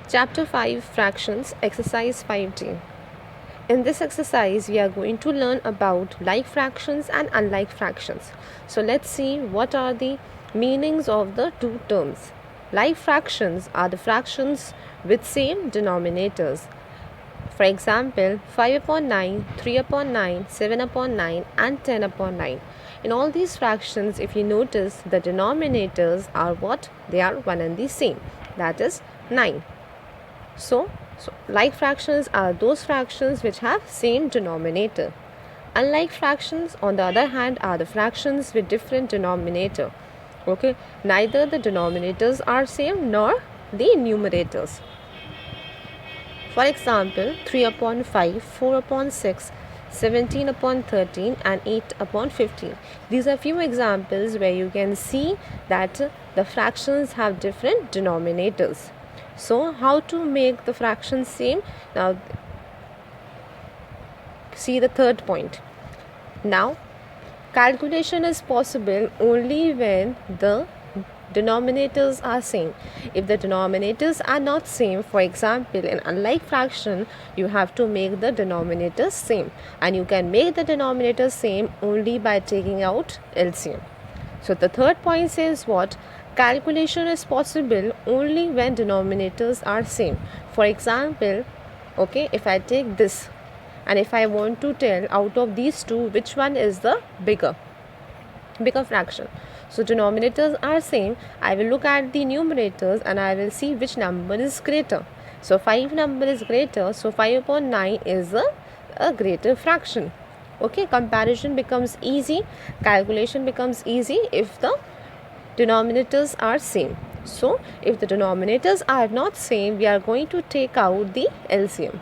Chapter 5 Fractions, Exercise 5D. In this exercise, we are going to learn about like fractions and unlike fractions. So let's see what are the meanings of the two terms. Like fractions are the fractions with same denominators. For example, 5 upon 9, 3 upon 9, 7 upon 9 and 10 upon 9. In all these fractions, if you notice, the denominators are what? They are one and the same. That is 9. So like fractions are those fractions which have same denominator. Unlike fractions, on the other hand, are the fractions with different denominator. Okay, neither the denominators are same nor the numerators. For example, 3 upon 5, 4 upon 6, 17 upon 13 and 8 upon 15. These are few examples where you can see that the fractions have different denominators. So how to make the fractions same? Now see the third point. Now calculation is possible only when the denominators are same. If the denominators are not same, for example, in unlike fraction, you have to make the denominators same, and you can make the denominators same only by taking out LCM. So the third point says what? Calculation is possible only when denominators are same. For example, okay, if I take this and if I want to tell out of these two which one is the bigger fraction. So denominators are same. I will look at the numerators and I will see which number is greater. So 5 number is greater. So 5 upon 9 is a greater fraction. Okay, comparison becomes easy. Calculation becomes easy if the denominators are same. So if the denominators are not same, we are going to take out the LCM.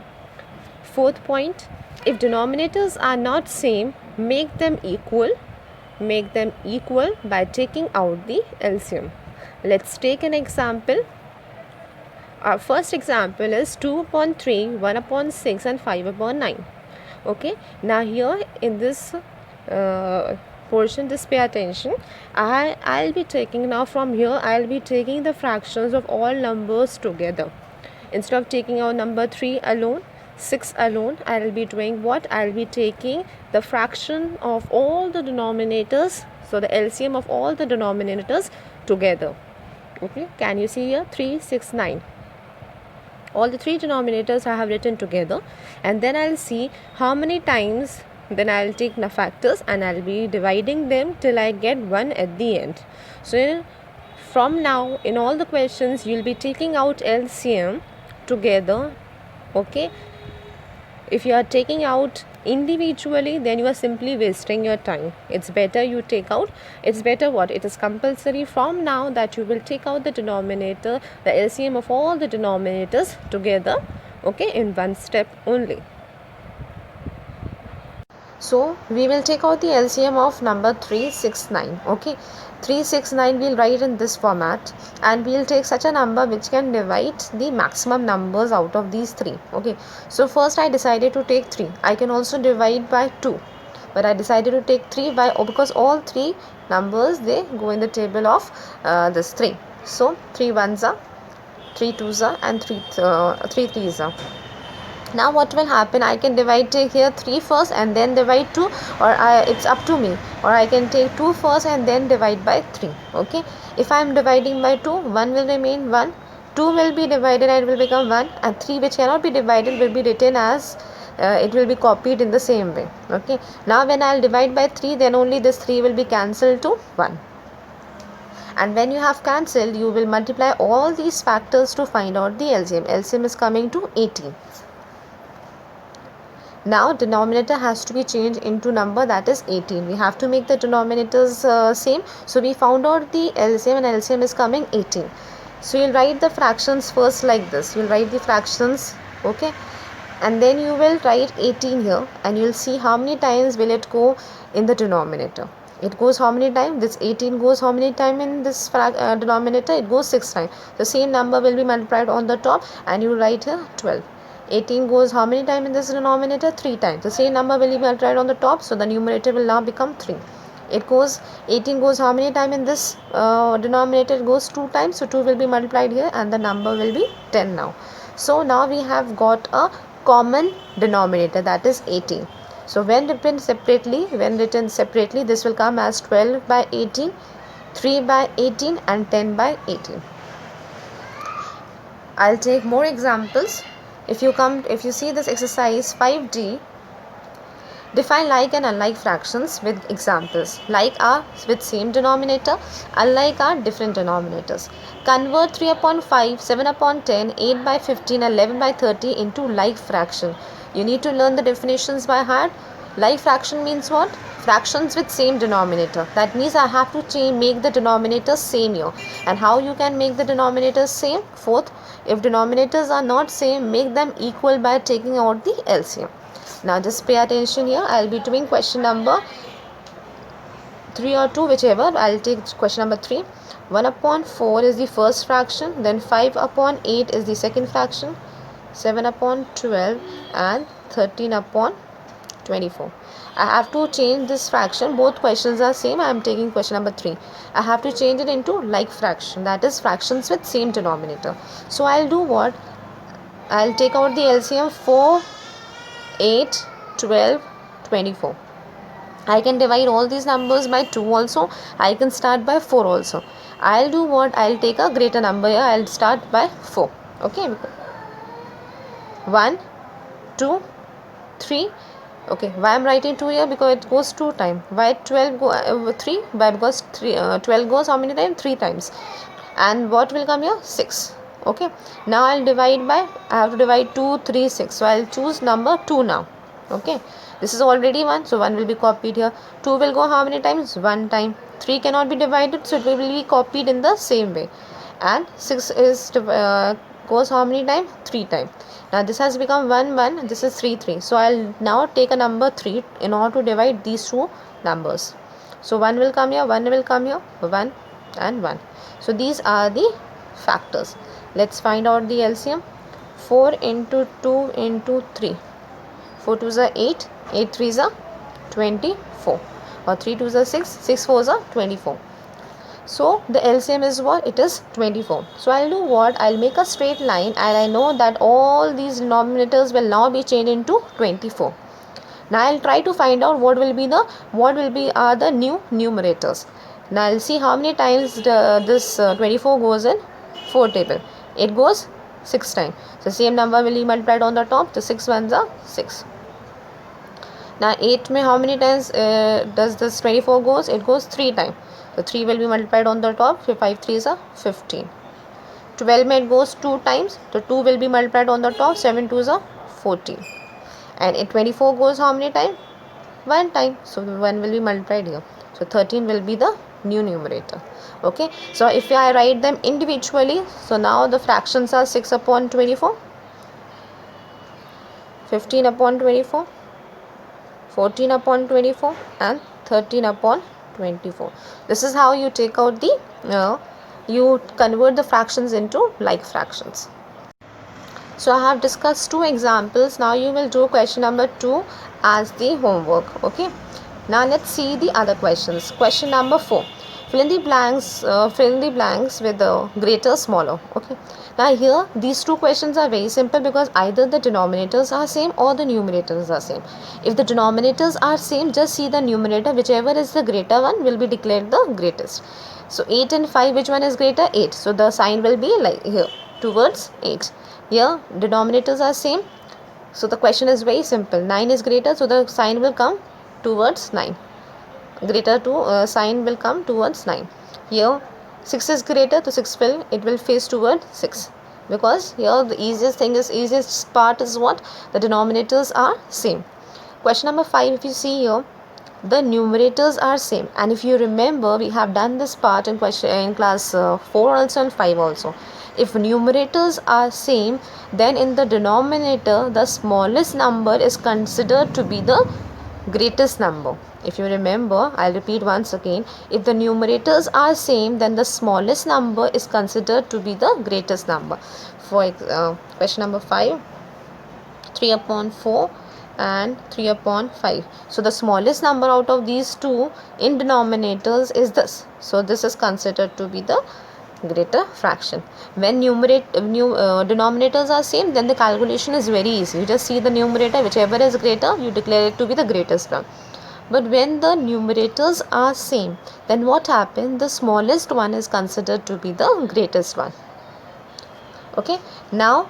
Fourth point, if denominators are not same, make them equal by taking out the LCM. Let's take an example. Our first example is 2 upon 3, 1 upon 6 and 5 upon 9. Okay, now here in this portion, just pay attention. I'll be taking now from here, I'll be taking the fractions of all numbers together. Instead of taking out number 3 alone, 6 alone, I will be doing what? I will be taking the fraction of all the denominators, so the LCM of all the denominators together. Okay, can you see here? 3, 6, 9. All the three denominators I have written together, and then I'll see how many times. Then I'll take the factors and I'll be dividing them till I get 1 at the end. So from now, in all the questions, you'll be taking out LCM together. Okay, if you are taking out individually, then you are simply wasting your time. It's better you take out. It's better what? It is compulsory from now that you will take out the denominator, the LCM of all the denominators together, okay, in one step only. So we will take out the LCM of number 369. Okay, 369 we'll write in this format, and we'll take such a number which can divide the maximum numbers out of these three. Okay, so first I decided to take 3. I can also divide by 2, but I decided to take 3 by because all three numbers, they go in the table of this 3. So 3 ones are, 3 twos are, and 3 threes are. Now what will happen? I can take here 3 first and then divide 2, or it's up to me, or I can take 2 first and then divide by 3. Okay, if I am dividing by 2, 1 will remain 1, 2 will be divided and it will become 1, and 3 which cannot be divided will be written as it will be copied in the same way. Okay, now when I'll divide by 3, then only this 3 will be cancelled to 1. And when you have cancelled, you will multiply all these factors to find out the LCM. LCM is coming to 18. Now denominator has to be changed into number, that is 18. We have to make the denominators same. So we found out the LCM, and LCM is coming 18. So you'll write the fractions first like this. You'll write the fractions, okay, and then you will write 18 here, and you'll see how many times will it go in the denominator. It goes how many times? This 18 goes how many times in this denominator? It goes 6 times. The same number will be multiplied on the top, and you write here 12. 18 goes how many times in this denominator? 3 times. The same number will be multiplied on the top, so the numerator will now become 3. It goes 18 goes how many times in this denominator? It goes 2 times, so 2 will be multiplied here and the number will be 10 now. So now we have got a common denominator, that is 18. So when written separately, this will come as 12 by 18, 3 by 18 and 10 by 18. I'll take more examples. If you see this exercise 5D, define like and unlike fractions with examples. Like are with same denominator, unlike are different denominators. Convert 3 upon 5, 7 upon 10, 8 by 15, 11 by 30 into like fraction. You need to learn the definitions by heart. Like fraction means what? Fractions with same denominator. That means I have to make the denominators same here. And how you can make the denominators same? Fourth, if denominators are not same, make them equal by taking out the LCM. Now just pay attention here. I'll be doing question number 3 or 2, whichever. I'll take question number 3. 1 upon 4 is the first fraction, then 5 upon 8 is the second fraction, 7 upon 12 and 13 upon 24. I have to change this fraction. Both questions are same. I am taking question number 3. I have to change it into like fraction, that is fractions with same denominator. So I'll do what? I'll take out the LCM. 4, 8, 12, 24. I can divide all these numbers by 2 also. I can start by 4 also. I'll do what? I'll take a greater number here. I'll start by 4. Okay. 1, 2, 3. Okay, why I'm writing 2 here? Because it goes 2 times. Why 12 go 3? Why? Because 12 goes how many times? 3 times. And what will come here? 6. Okay, now I'll divide by, I have to divide 2, 3, 6. So I'll choose number 2 now. Okay, this is already 1, so 1 will be copied here. 2 will go how many times? 1 time. 3 cannot be divided, so it will be copied in the same way. And 6 is goes how many times? 3 times. Now this has become 1, 1, this is 3, 3. So I'll now take a number 3 in order to divide these two numbers. So 1 will come here, 1 will come here, 1 and 1. So these are the factors. Let's find out the LCM. 4 into 2 into 3. 4 2s are 8, 8 3s are 24. Or 3 2s are 6, 6 4s are 24. So the LCM is what? It is 24. So I'll do what? I'll make a straight line and I know that all these denominators will now be changed into 24. Now I'll try to find out what will be the new numerators. Now I'll see how many times this 24 goes in 4 table. It goes 6 times. So same number will be multiplied on the top. The 6 ones are 6. Now 8 mein how many times does this 24 goes? It goes 3 times. So 3 will be multiplied on the top. So 5 3s are 15. 12 mein it goes 2 times. So 2 will be multiplied on the top. 7 2s are 14. And in 24 goes how many times? 1 time. So 1 will be multiplied here. So 13 will be the new numerator. Okay. So if I write them individually, so now the fractions are 6 upon 24, 15 upon 24, 14 upon 24 and 13 upon 24. This is how you take out the you convert the fractions into like fractions. So I have discussed 2 examples. Now you will do question number 2 as the homework. Okay. Now let's see the other questions. Question number 4. Fill in the blanks with the greater, smaller. Okay. Now here these 2 questions are very simple because either the denominators are same or the numerators are same. If the denominators are same, just see the numerator. Whichever is the greater one will be declared the greatest. So 8 and 5, which one is greater? 8. So the sign will be like here towards 8. Here denominators are same. So the question is very simple. 9 is greater, so the sign will come towards 9. Greater to sign will come towards 9. Here 6 is greater, so 6 will face towards 6, because here the easiest part is what? The denominators are same. Question number 5, if you see here, the numerators are same, and if you remember, we have done this part in class 4 also and 5 also. If numerators are same, then in the denominator the smallest number is considered to be the greatest number. If you remember, I'll repeat once again. If the numerators are same, then the smallest number is considered to be the greatest number. For question number 5, 3 upon 4 and 3 upon 5. So the smallest number out of these two in denominators is this. So this is considered to be the greater fraction. When denominators are same, then the calculation is very easy. You just see the numerator, whichever is greater, you declare it to be the greatest one. But when the numerators are same, then what happens? The smallest one is considered to be the greatest one. Okay, now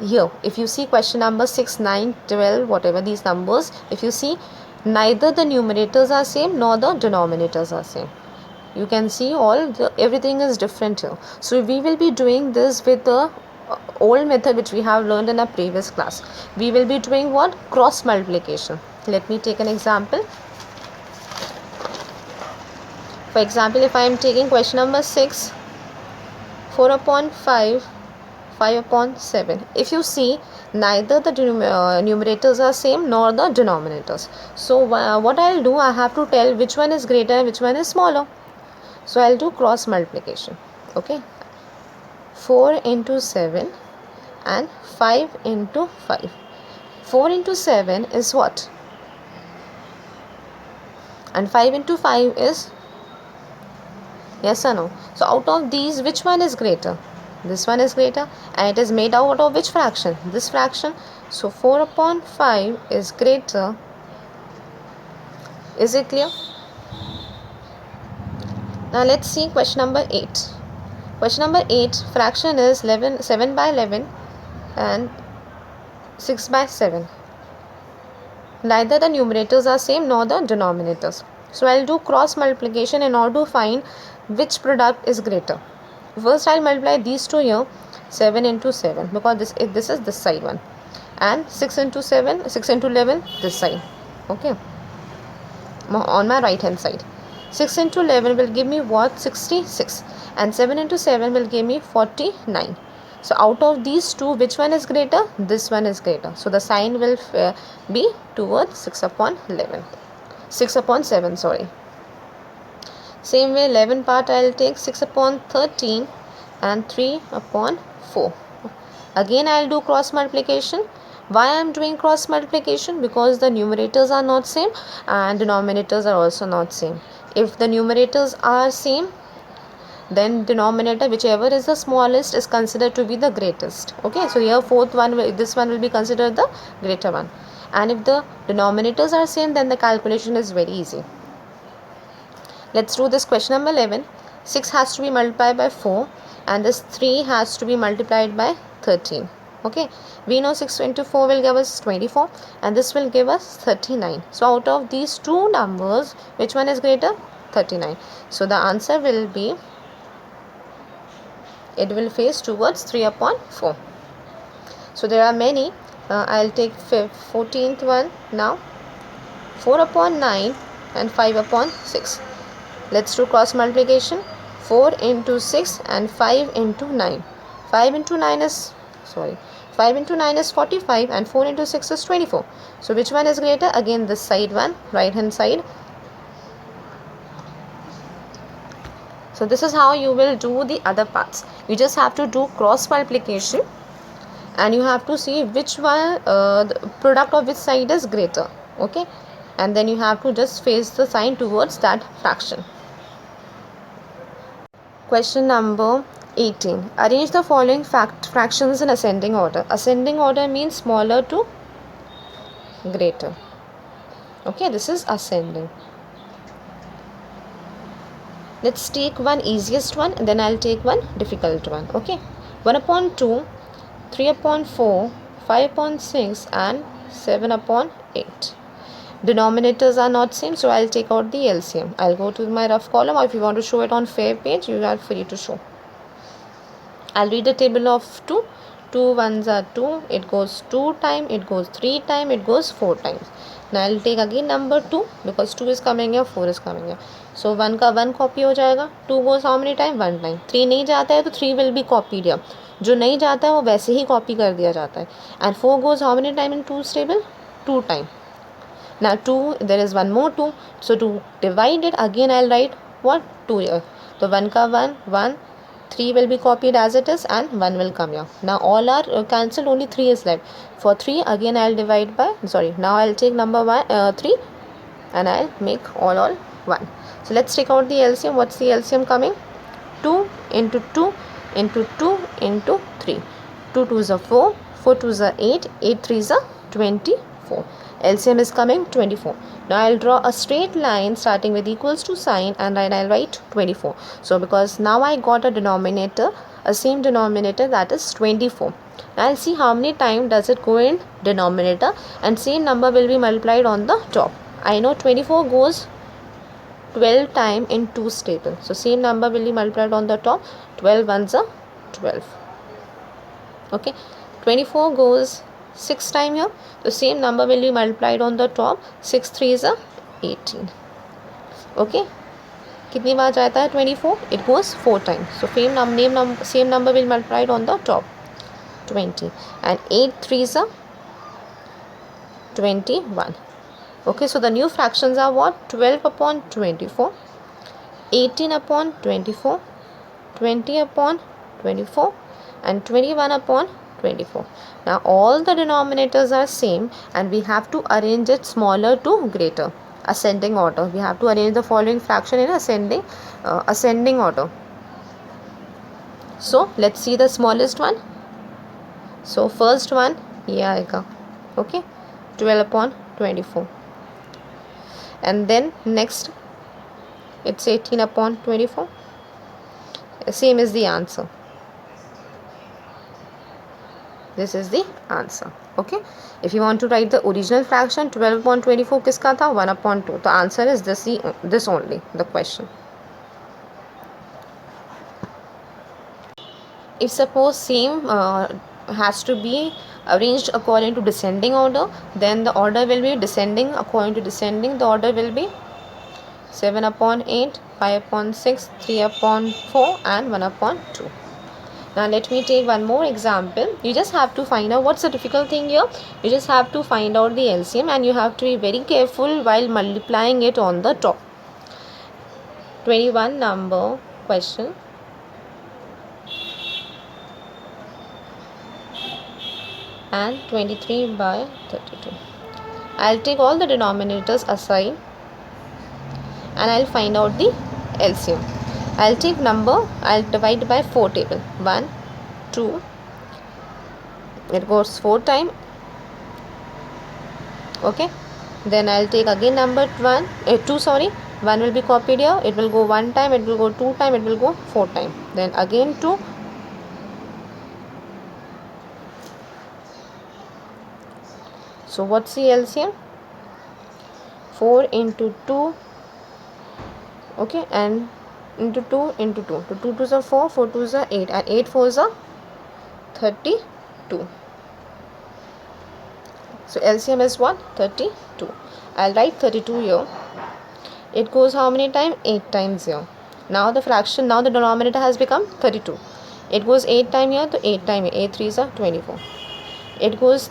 here if you see question number 6, 9, 12, whatever these numbers, if you see, neither the numerators are same nor the denominators are same. You can see everything is different here. So we will be doing this with the old method which we have learned in a previous class. We will be doing what? Cross multiplication. Let me take an example. For example, if I am taking question number 6, 4 upon 5, 5 upon 7. If you see, neither the numerators are same nor the denominators. So what I'll do, I have to tell which one is greater and which one is smaller. So I'll do cross multiplication. Okay, 4 into 7 and 5 into 5. 4 into 7 is what? And 5 into 5 is? Yes or no? So out of these, which one is greater? This one is greater, and it is made out of which fraction? This fraction. So 4 upon 5 is greater. Is it clear? Now let's see question number 8. Question number 8, fraction is 7 by 11 and 6 by 7. Neither the numerators are same nor the denominators. So I'll do cross multiplication in order to find which product is greater. First I'll multiply these two here, 7 into 7, because this is this side one, and 6 into 7, 6 into 11 this side. Okay, on my right hand side. 6 into 11 will give me what? 66, and 7 into 7 will give me 49. So out of these two, which one is greater? This one is greater. So the sign will be towards 6 upon 11. 6 upon 7, sorry. Same way 11 part I will take 6 upon 13 and 3 upon 4. Again I will do cross multiplication. Why I am doing cross multiplication? Because the numerators are not same and denominators are also not same. If the numerators are same, then denominator, whichever is the smallest, is considered to be the greatest. Okay, so here fourth one, this one will be considered the greater one. And if the denominators are same, then the calculation is very easy. Let's do this question number 11. 6 has to be multiplied by 4 and this 3 has to be multiplied by 13. Okay, we know 6 into 4 will give us 24 and this will give us 39. So out of these two numbers, which one is greater? 39. So the answer will be, it will face towards 3 upon 4. So there are many. I'll take 14th one now. 4 upon 9 and 5 upon 6. Let's do cross multiplication. 4 into 6 and 5 into 9. 5 into 9 is 45 and 4 into 6 is 24. So which one is greater? Again this side one, right hand side. So this is how you will do the other parts. You just have to do cross multiplication and you have to see which one, the product of which side is greater. Okay, and then you have to just face the sign towards that fraction. Question number 18. Arrange the following fractions in ascending order. Ascending order means smaller to greater. Okay, this is ascending. Let's take one easiest one and then I'll take one difficult one. Okay, 1 upon 2, 3 upon 4, 5 upon 6 and 7 upon 8. Denominators are not same, so I'll take out the LCM. I'll go to my rough column, or if you want to show it on fair page, you are free to show. I'll read the table of 2. 2 ones are 2, it goes 2 times, it goes 3 times, it goes 4 times. Now I'll take again number 2 because 2 is coming here, 4 is coming here. So 1 का 1 copy हो जाएगा. 2 goes how many time? 1 time. 3 नहीं जाता है तो 3 will be copied here. जो नहीं जाता है वो वैसे ही कॉपी कर दिया जाता है. And 4 goes how many time in 2's table? 2 time. Now 2, there is one more 2. So to divide it, again I'll write what? 2 here. So 1 का 1, 1. 3 will be copied as it is and 1 will come here. Now all are cancelled, only 3 is left. For 3 again I'll divide by, now I'll take number 3 and I'll make all 1. So let's take out the LCM. What's the LCM coming? 2 into 2 into 2 into 3. 2 2s are 4, 4 2s are 8, 8 3s are 24. LCM is coming 24. Now I'll draw a straight line starting with equals to sign and then I'll write 24. So because now I got a denominator, a same denominator, that is 24. Now I'll see how many times does it go in denominator and same number will be multiplied on the top. I know 24 goes 12 times in 2's table. So same number will be multiplied on the top. 12 ones are 12. Okay. 24 goes 6 times here. The same number will be multiplied on the top. 6 3s are 18. Okay. कितनी बार जाता है 24? It goes 4 times. So same number will be multiplied on the top. 20. And 8 3s are 21. Okay, so the new fractions are what? 12 upon 24, 18 upon 24, 20 upon 24 and 21 upon 24. Now all the denominators are same and we have to arrange it smaller to greater, ascending order. We have to arrange the following fraction in ascending order. So let's see the smallest one. So first one ये आएगा. Okay, 12 upon 24. And then next it's 18 upon 24. Same is the answer. This is the answer. Okay, if you want to write the original fraction 12 upon 24 किसका था? 1 upon 2. The answer is this only, the question. If suppose same has to be arranged according to descending order, then the order will be descending. According to descending, the order will be 7 upon 8, 5 upon 6, 3 upon 4 and 1 upon 2. Now let me take one more example. You just have to find out, what's the difficult thing here? You just have to find out the LCM and you have to be very careful while multiplying it on the top. 21 number question. And 23 by 32. I'll take all the denominators aside and I'll find out the LCM. I'll take number, I'll divide by 4 table. 1, 2, it goes 4 times. Okay, then I'll take again number 2, 1 will be copied here. It will go 1 time, it will go 2 time, it will go 4 time. Then again 2. So what's the LCM? 4 into 2, okay, and into 2 into 2. So 2 2s are 4, 4 2s are 8 and 8 4s are 32. So LCM is what? 32. I'll write 32 here. It goes how many times? 8 times here. Now the fraction, now the denominator has become 32. It goes 8 times here, so 8 times here. 8 3s are 24. It goes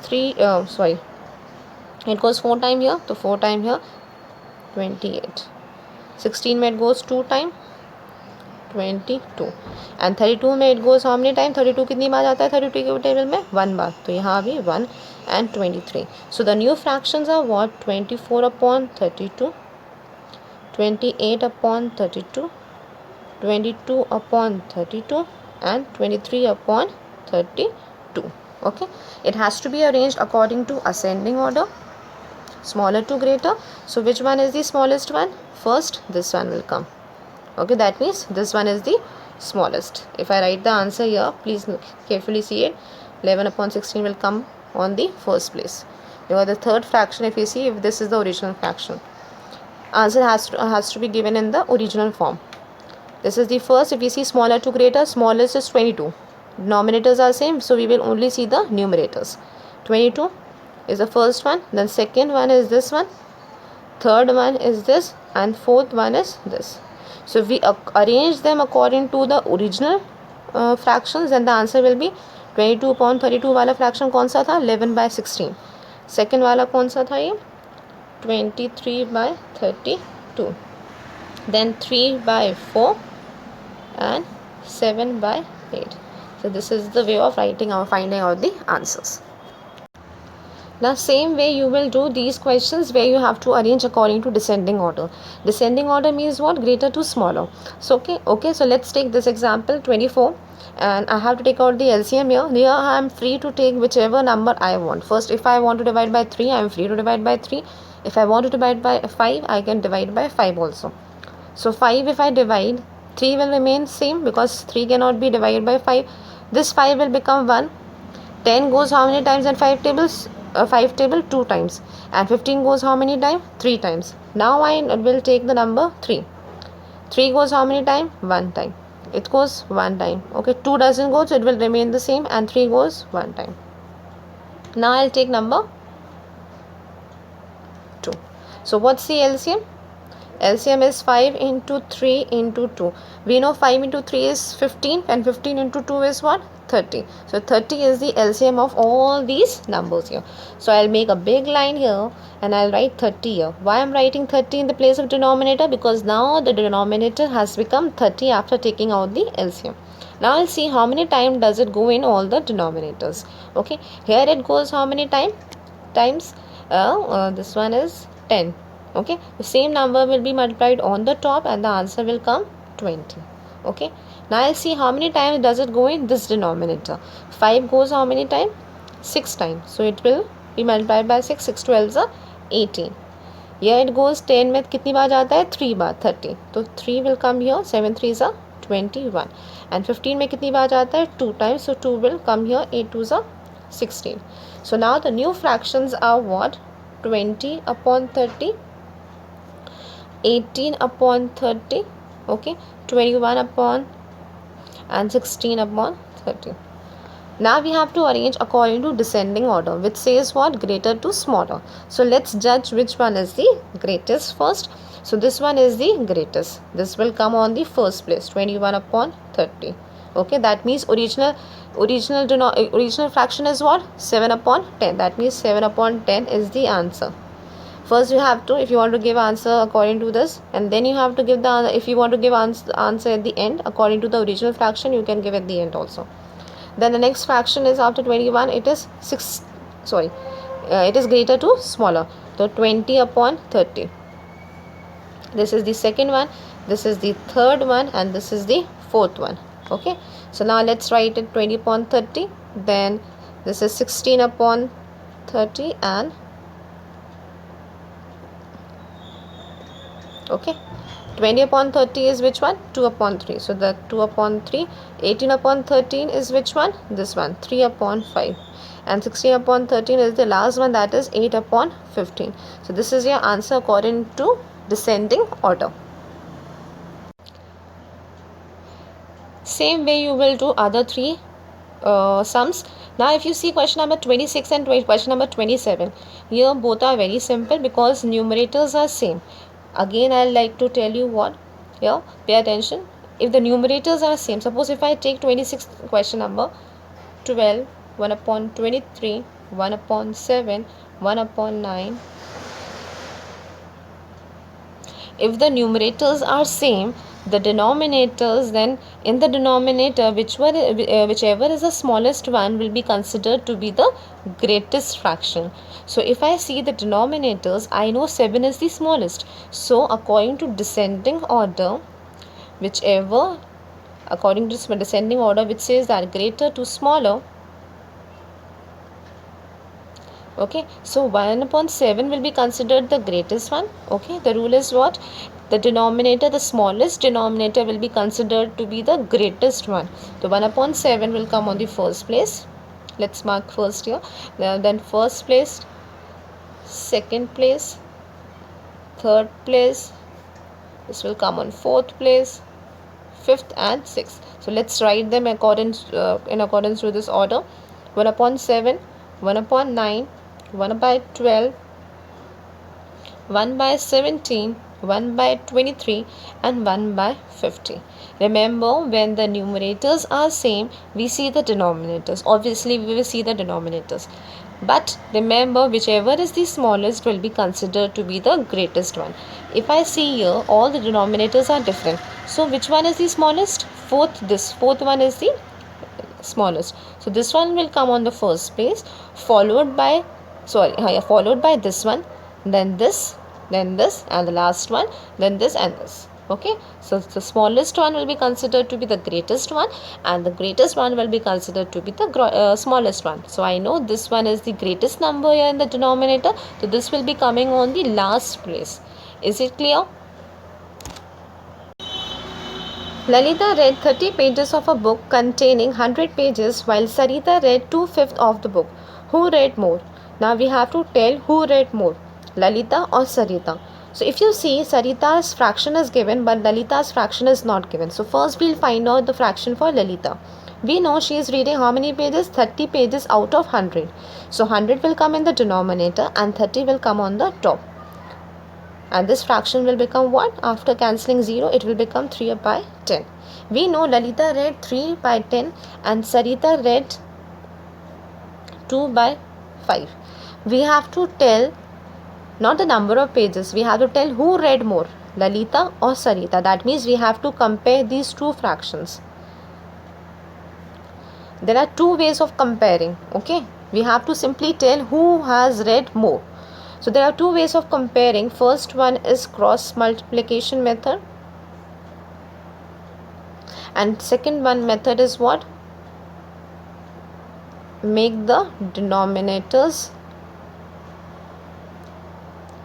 it goes 4 times here, so 4 times here, 28. 16 में it goes 2 times, 22. And 32 में it goes how many times? 32 कितनी बार जाता है 32 के table में? 1 बार. तो यहाँ भी 1 and 23. So the new fractions are what? 24 upon 32, 28 upon 32, 22 upon 32 and 23 upon 32. Okay, it has to be arranged according to ascending order, smaller to greater. So which one is the smallest one? First this one will come. Okay, that means this one is the smallest. If I write the answer here, please carefully see it. 11 upon 16 will come on the first place. Because the third fraction, if you see, if this is the original fraction, answer has to be given in the original form. This is the first. If you see smaller to greater, smallest is 22. Denominators are same, so we will only see the numerators. 22 is the first one, then second one is this one, third one is this, and fourth one is this. So if we arrange them according to the original fractions, then the answer will be 22 upon 32 वाला fraction कौन सा था? 11 by 16. Second वाला कौन सा था ये? 23 by 32. Then 3 by 4 and 7 by 8. So this is the way of finding out the answers. Now same way you will do these questions where you have to arrange according to descending order. Descending order means what? Greater to smaller. So okay, so let's take this example 24, and I have to take out the LCM here. Here I am free to take whichever number I want. First, if I want to divide by 3, I am free to divide by 3. If I want to divide by 5, I can divide by 5 also. So 5 if I divide, 3 will remain same because 3 cannot be divided by 5. This 5 will become 1. 10 goes how many times in 5 tables? 5 table 2 times. And 15 goes how many times? 3 times. Now I will take the number 3. 3 goes how many times? 1 time. It goes 1 time. Okay, 2 doesn't go, so it will remain the same, and 3 goes 1 time. Now I'll take number 2. So what's the LCM? LCM is 5 into 3 into 2. We know 5 into 3 is 15, and 15 into 2 is what? 30. So 30 is the LCM of all these numbers here. So I'll make a big line here and I'll write 30 here. Why I'm writing 30 in the place of denominator? Because now the denominator has become 30 after taking out the LCM. Now I'll see how many times does it go in all the denominators. Okay, here it goes how many times? This one is 10. Okay, the same number will be multiplied on the top and the answer will come 20. Okay, now I'll see how many times does it go in this denominator. 5 goes how many times? 6 times. So it will be multiplied by 6. 6 12 is 18. Here it goes 10 में कितनी बार जाता है? 3 बार 30. तो 3 will come here. 7 3 is 21. And 15 में कितनी बार जाता है? 2 times. So 2 will come here. 8 2 is 16. So now the new fractions are what? 20 upon 30. 18 upon 30, okay, 21 upon and 16 upon 30. Now we have to arrange according to descending order, which says what? Greater to smaller. So let's judge which one is the greatest first. So this one is the greatest. This will come on the first place, 21 upon 30. Okay, that means original fraction is what? 7 upon 10. That means 7 upon 10 is the answer. First you have to, if you want to give answer according to this, and then you have to give the, if you want to give answer at the end according to the original fraction, you can give at the end also. Then the next fraction is after 21, it is it is greater to smaller. So 20 upon 30. This is the second one, this is the third one, and this is the fourth one. Okay, so now let's write it 20 upon 30. Then this is 16 upon 30, and okay, 20 upon 30 is which one? 2 upon 3. So the 2 upon 3. 18 upon 13 is which one? This one, 3 upon 5. And 16 upon 13 is the last one, that is 8 upon 15. So this is your answer according to descending order. Same way you will do other three sums. Now if you see question number 26 and question number 27, here both are very simple because numerators are same. Again I'll like to tell you what here, pay attention. If the numerators are same, suppose if I take 26 question number 12, 1 upon 23, 1 upon 7, 1 upon 9. If the numerators are same, the denominators, then in the denominator whichever is the smallest one will be considered to be the greatest fraction. So if I see the denominators, I know 7 is the smallest. So according to descending order, according to descending order which says that greater to smaller, okay, so 1 upon 7 will be considered the greatest one. Okay, the rule is what? The denominator, the smallest denominator will be considered to be the greatest one. So 1 upon 7 will come on the first place. Let's mark first here. Then first place, second place, third place. This will come on fourth place, fifth and sixth. So let's write them in accordance to this order. 1 upon 7, 1 upon 9, 1 by 12, 1 by 17, 1 by 23, and 1 by 50. Remember, when the numerators are same, we see the denominators. Obviously, we will see the denominators. But remember, whichever is the smallest will be considered to be the greatest one. If I see here, all the denominators are different. So, which one is the smallest? fourth one is the smallest. So this one will come on the first place, followed by followed by this one, then this, and the last one, then this and this. Okay, so the smallest one will be considered to be the greatest one, and the greatest one will be considered to be the smallest one. So I know this one is the greatest number here in the denominator, so this will be coming on the last place. Is it clear? Lalita read 30 pages of a book containing 100 pages, while Sarita read 2/5 of the book. Who read more? Now we have to tell who read more, Lalita or Sarita. So if you see, Sarita's fraction is given, but Lalita's fraction is not given. So first we'll find out the fraction for Lalita. We know she is reading how many pages? 30 pages out of 100. So 100 will come in the denominator and 30 will come on the top. And this fraction will become what? After cancelling 0, it will become 3 by 10. We know Lalita read 3 by 10 and Sarita read 2 by 5. We have to tell not the number of pages, we have to tell who read more, Lalita or Sarita. That means we have to compare these two fractions. There are two ways of comparing. Okay, we have to simply tell who has read more. So there are two ways of comparing. First one is cross multiplication method, and second one method is what? Make the denominators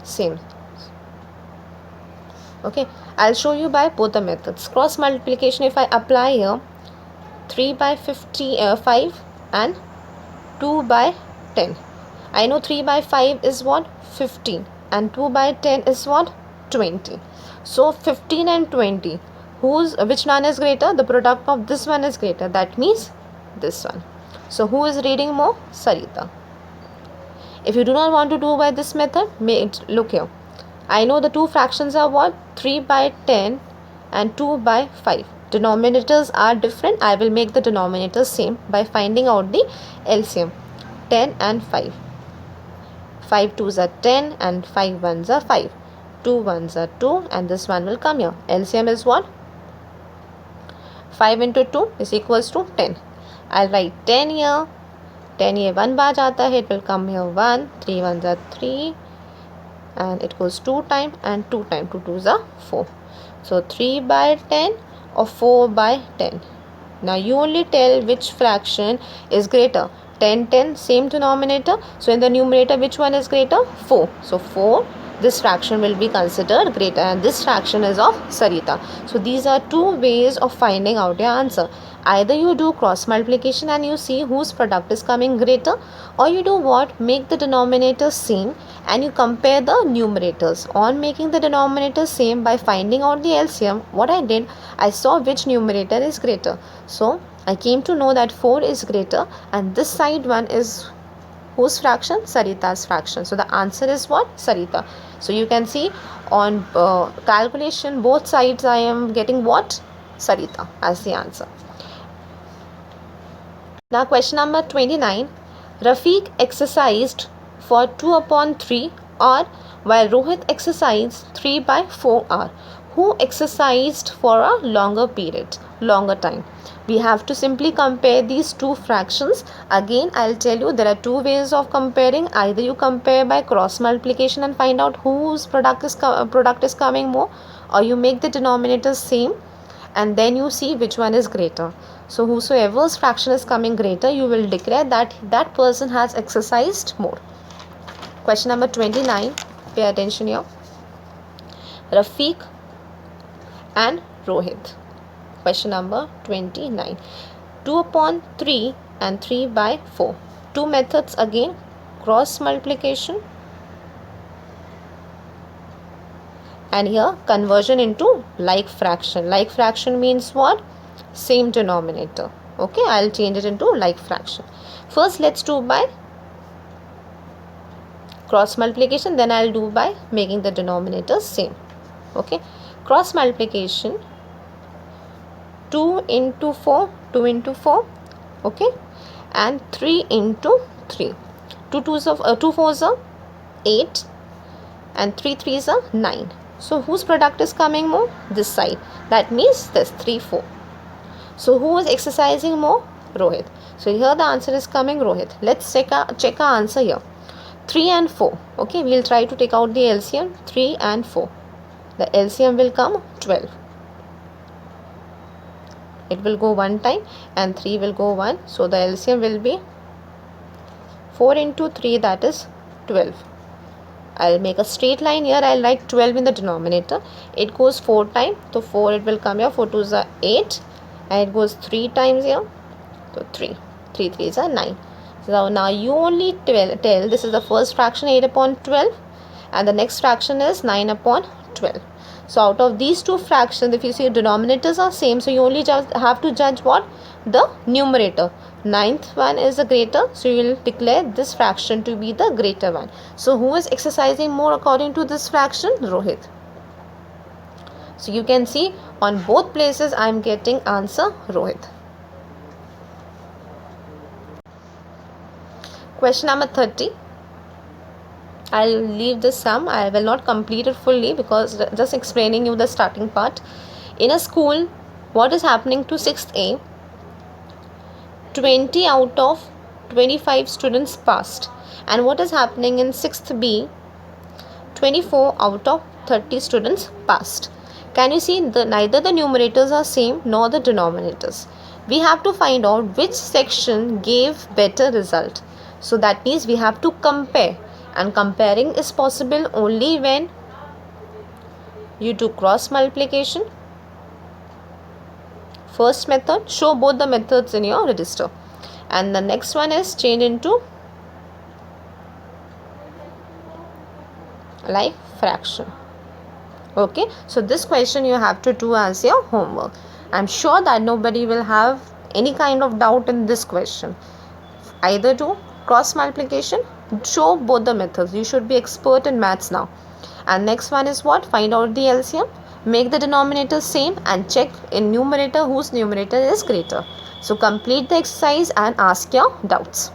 same. Okay, I'll show you by both the methods. Cross multiplication, if I apply here 3 by 5 and 2 by 10. I know 3 by 5 is what? 15, and 2 by 10 is what? 20. So 15 and 20, which one is greater? The product of this one is greater. That means this one. So who is reading more? Sarita. If you do not want to do by this method, look here. I know the two fractions are what? 3 by 10 and 2 by 5. Denominators are different. I will make the denominators same by finding out the LCM. 10 and 5. 5 2s are 10 and 5 1s are 5. 2 1s are 2 and this one will come here. LCM is what? 5 into 2 is equals to 10. I'll write 10 here. 10 here 1 बार जाता है, it will come here 1. 3 1s are 3 and it goes 2 times and 2 times 2 2s are 4. So 3 by 10 or 4 by 10. Now you only tell which fraction is greater. 10 10 same denominator, so in the numerator which one is greater? 4. So 4, this fraction will be considered greater, and this fraction is of Sarita. So these are two ways of finding out your answer. Either you do cross multiplication and you see whose product is coming greater, or you do what? Make the denominators same and you compare the numerators. On making the denominators same by finding out the LCM, what I did, I saw which numerator is greater. So I came to know that 4 is greater, and this side one is whose fraction? Sarita's fraction. So the answer is what? Sarita. So you can see on calculation both sides I am getting what? Sarita as the answer. Now question number 29. Rafiq exercised for 2/3 hour while Rohit exercised 3/4 hour. Who exercised for a longer period, longer time? We have to simply compare these two fractions. Again, I'll tell you there are two ways of comparing. Either you compare by cross multiplication and find out whose product is coming more, or you make the denominators same and then you see which one is greater. So whosoever's fraction is coming greater, you will declare that that person has exercised more. Question number 29. Pay attention here. Rafiq and Rohit. Question number 29. 2/3 and 3/4. Two methods again. Cross multiplication and here conversion into like fraction. Like fraction means what? Same denominator. Okay, I'll change it into like fraction. First let's do by cross multiplication, then I'll do by making the denominators same. Okay, cross multiplication, 2 into 4, 2 into 4, okay, and 3 into 3. 2 4s are 8 and 3 3s are 9. So whose product is coming more? This side. That means this 3 4. So who is exercising more? Rohit. So here the answer is coming Rohit. Let's check our answer here. 3 and 4. Okay, we'll try to take out the LCM. 3 and 4. The LCM will come 12. It will go one time and 3 will go one. So the LCM will be 4 into 3, that is 12. I'll make a straight line here. I'll write 12 in the denominator. It goes 4 times. So 4 it will come here. 4 2s are 8. And it goes 3 times here. So 3. 3 3s are 9. So now you only tell this is the first fraction 8 upon 12. And the next fraction is 9 upon 12. So out of these two fractions, if you see denominators are same, so you only just have to judge what? The numerator. Ninth one is the greater, so you will declare this fraction to be the greater one. So who is exercising more according to this fraction? Rohit. So you can see on both places I am getting answer Rohit. Question number 30. I'll leave this sum. I will not complete it fully because just explaining you the starting part. In a school, what is happening to 6th A? 20 out of 25 students passed. And what is happening in 6th B? 24 out of 30 students passed. Can you see neither the numerators are same nor the denominators. We have to find out which section gave better result. So that means we have to compare. And comparing is possible only when you do cross multiplication. First method, show both the methods in your register. And the next one is change into like fraction. Okay, so this question you have to do as your homework. I'm sure that nobody will have any kind of doubt in this question. Either do cross multiplication, show both the methods. You should be expert in maths now. And next one is what? Find out the LCM, make the denominator same and check in numerator whose numerator is greater. So complete the exercise and ask your doubts.